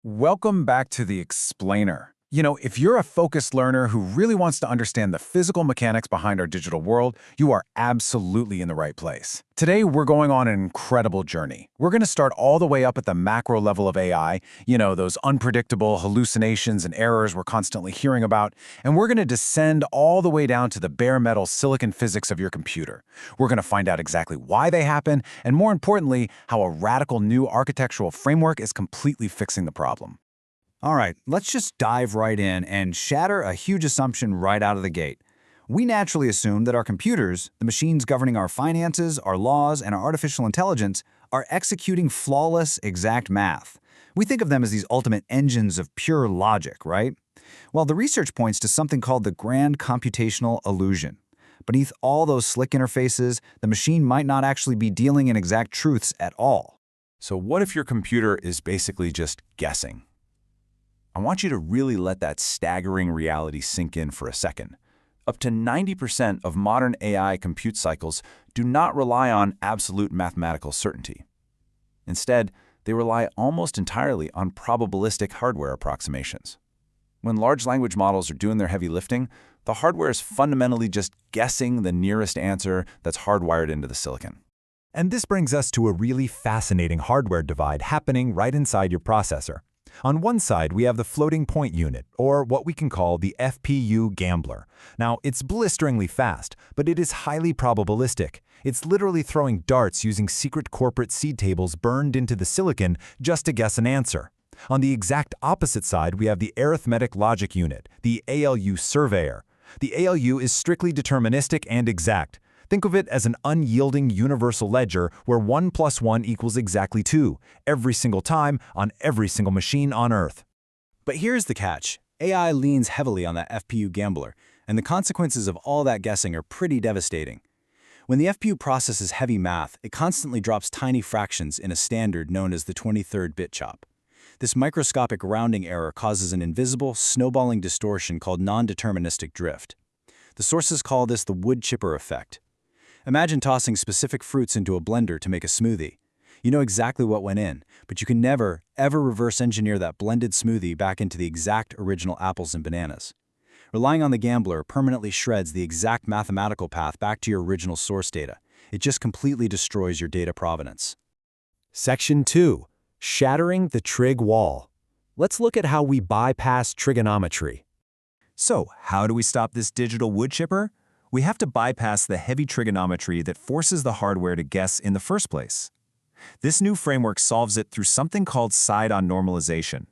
Welcome back to the Explainer. If you're a focused learner who really wants to understand the physical mechanics behind our digital world, you are absolutely in the right place. Today, we're going on an incredible journey. We're going to start all the way up at the macro level of AI, those unpredictable hallucinations and errors we're constantly hearing about, and we're going to descend all the way down to the bare metal silicon physics of your computer. We're going to find out exactly why they happen, and more importantly, how a radical new architectural framework is completely fixing the problem. All right, let's just dive right in and shatter a huge assumption right out of the gate. We naturally assume that our computers, the machines governing our finances, our laws, and our artificial intelligence, are executing flawless, exact math. We think of them as these ultimate engines of pure logic, right? Well, the research points to something called the grand computational illusion. Beneath all those slick interfaces, the machine might not actually be dealing in exact truths at all. So what if your computer is basically just guessing? I want you to really let that staggering reality sink in for a second. Up to 90% of modern AI compute cycles do not rely on absolute mathematical certainty. Instead, they rely almost entirely on probabilistic hardware approximations. When large language models are doing their heavy lifting, the hardware is fundamentally just guessing the nearest answer that's hardwired into the silicon. And this brings us to a really fascinating hardware divide happening right inside your processor. On one side, we have the floating point unit, or what we can call the FPU gambler. Now, it's blisteringly fast, but it is highly probabilistic. It's literally throwing darts using secret corporate seed tables burned into the silicon just to guess an answer. On the exact opposite side, we have the arithmetic logic unit, the ALU surveyor. The ALU is strictly deterministic and exact. Think of it as an unyielding universal ledger where 1 + 1 = exactly 2, every single time on every single machine on Earth. But here's the catch. AI leans heavily on that FPU gambler, and the consequences of all that guessing are pretty devastating. When the FPU processes heavy math, it constantly drops tiny fractions in a standard known as the 23rd bit chop. This microscopic rounding error causes an invisible, snowballing distortion called non-deterministic drift. The sources call this the wood chipper effect. Imagine tossing specific fruits into a blender to make a smoothie. You know exactly what went in, but you can never, ever reverse engineer that blended smoothie back into the exact original apples and bananas. Relying on the gambler permanently shreds the exact mathematical path back to your original source data. It just completely destroys your data provenance. Section 2. Shattering the trig wall. Let's look at how we bypass trigonometry. So, how do we stop this digital wood chipper? We have to bypass the heavy trigonometry that forces the hardware to guess in the first place. This new framework solves it through something called side-on normalization.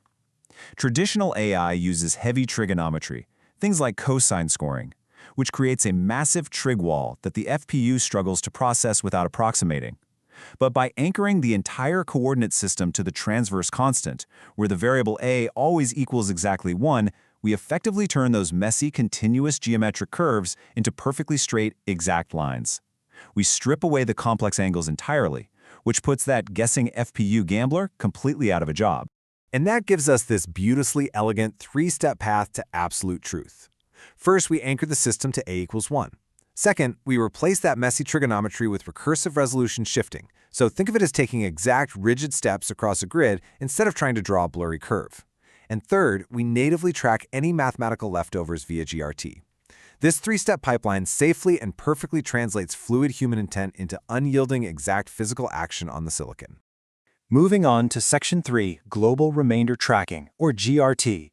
Traditional AI uses heavy trigonometry, things like cosine scoring, which creates a massive trig wall that the FPU struggles to process without approximating. But by anchoring the entire coordinate system to the transverse constant, where the variable a always equals exactly 1, we effectively turn those messy, continuous geometric curves into perfectly straight, exact lines. We strip away the complex angles entirely, which puts that guessing FPU gambler completely out of a job. And that gives us this beautifully elegant three-step path to absolute truth. First, we anchor the system to a = 1. Second, we replace that messy trigonometry with recursive resolution shifting. So think of it as taking exact, rigid steps across a grid instead of trying to draw a blurry curve. And third, we natively track any mathematical leftovers via GRT. This three-step pipeline safely and perfectly translates fluid human intent into unyielding exact physical action on the silicon. Moving on to Section 3, Global Remainder Tracking, or GRT.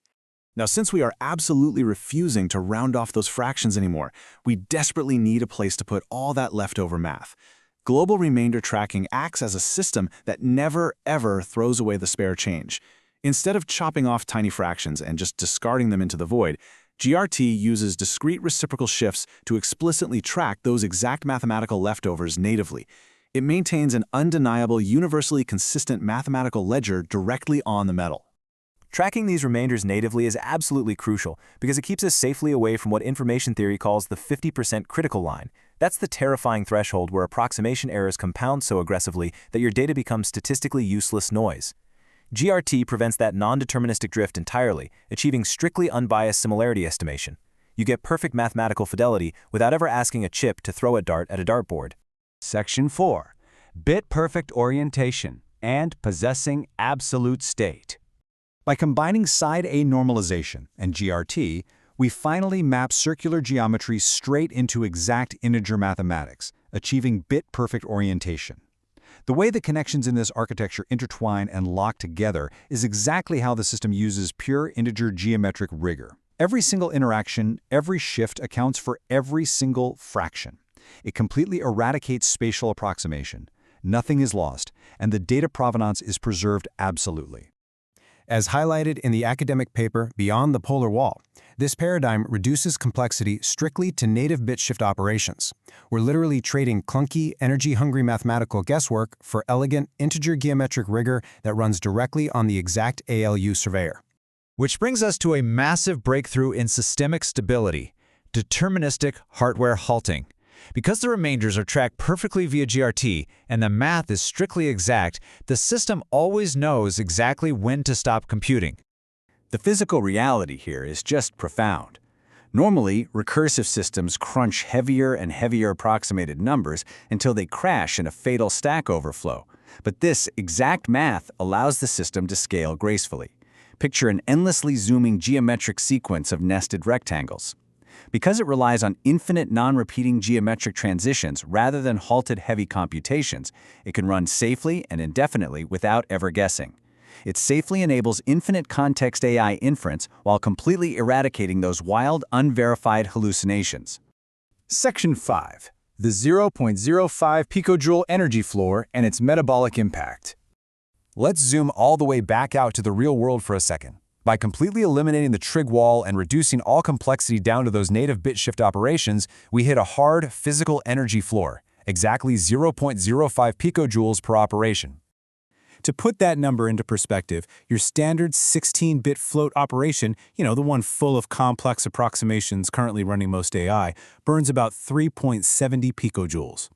Now, since we are absolutely refusing to round off those fractions anymore, we desperately need a place to put all that leftover math. Global remainder tracking acts as a system that never, ever throws away the spare change. Instead of chopping off tiny fractions and just discarding them into the void, GRT uses discrete reciprocal shifts to explicitly track those exact mathematical leftovers natively. It maintains an undeniable, universally consistent mathematical ledger directly on the metal. Tracking these remainders natively is absolutely crucial because it keeps us safely away from what information theory calls the 50% critical line. That's the terrifying threshold where approximation errors compound so aggressively that your data becomes statistically useless noise. GRT prevents that non-deterministic drift entirely, achieving strictly unbiased similarity estimation. You get perfect mathematical fidelity without ever asking a chip to throw a dart at a dartboard. Section 4. Bit-perfect orientation and possessing absolute state. By combining side A normalization and GRT, we finally map circular geometry straight into exact integer mathematics, achieving bit-perfect orientation. The way the connections in this architecture intertwine and lock together is exactly how the system uses pure integer geometric rigor. Every single interaction, every shift accounts for every single fraction. It completely eradicates spatial approximation. Nothing is lost, and the data provenance is preserved absolutely. As highlighted in the academic paper Beyond the Polar Wall, this paradigm reduces complexity strictly to native bit shift operations. We're literally trading clunky, energy-hungry mathematical guesswork for elegant, integer geometric rigor that runs directly on the exact ALU surveyor. Which brings us to a massive breakthrough in systemic stability, deterministic hardware halting. Because the remainders are tracked perfectly via GRT and the math is strictly exact, the system always knows exactly when to stop computing. The physical reality here is just profound. Normally, recursive systems crunch heavier and heavier approximated numbers until they crash in a fatal stack overflow. But this exact math allows the system to scale gracefully. Picture an endlessly zooming geometric sequence of nested rectangles. Because it relies on infinite non-repeating geometric transitions rather than halted heavy computations, it can run safely and indefinitely without ever guessing. It safely enables infinite context AI inference while completely eradicating those wild, unverified hallucinations. Section 5. The 0.05 picojoule energy floor and its metabolic impact. Let's zoom all the way back out to the real world for a second. By completely eliminating the trig wall and reducing all complexity down to those native bit shift operations, we hit a hard, physical energy floor, exactly 0.05 picojoules per operation. To put that number into perspective, your standard 16-bit float operation, the one full of complex approximations currently running most AI, burns about 3.70 picojoules.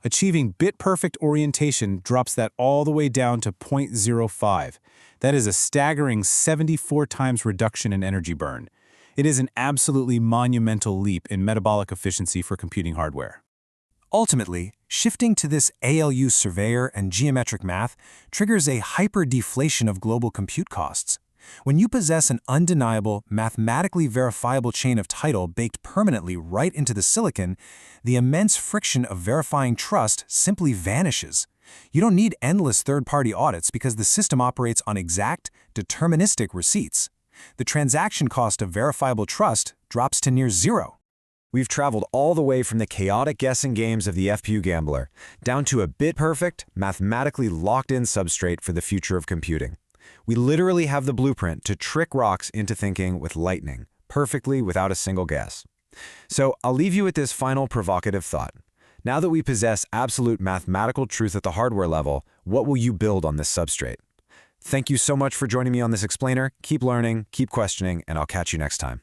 Achieving bit-perfect orientation drops that all the way down to 0.05. That is a staggering 74 times reduction in energy burn. It is an absolutely monumental leap in metabolic efficiency for computing hardware. Ultimately, shifting to this ALU surveyor and geometric math triggers a hyper-deflation of global compute costs. When you possess an undeniable, mathematically verifiable chain of title baked permanently right into the silicon, the immense friction of verifying trust simply vanishes. You don't need endless third-party audits because the system operates on exact, deterministic receipts. The transaction cost of verifiable trust drops to near zero. We've traveled all the way from the chaotic guessing games of the FPU gambler down to a bit-perfect, mathematically locked-in substrate for the future of computing. We literally have the blueprint to trick rocks into thinking with lightning, perfectly without a single guess. So I'll leave you with this final provocative thought. Now that we possess absolute mathematical truth at the hardware level, what will you build on this substrate? Thank you so much for joining me on this explainer. Keep learning, keep questioning, and I'll catch you next time.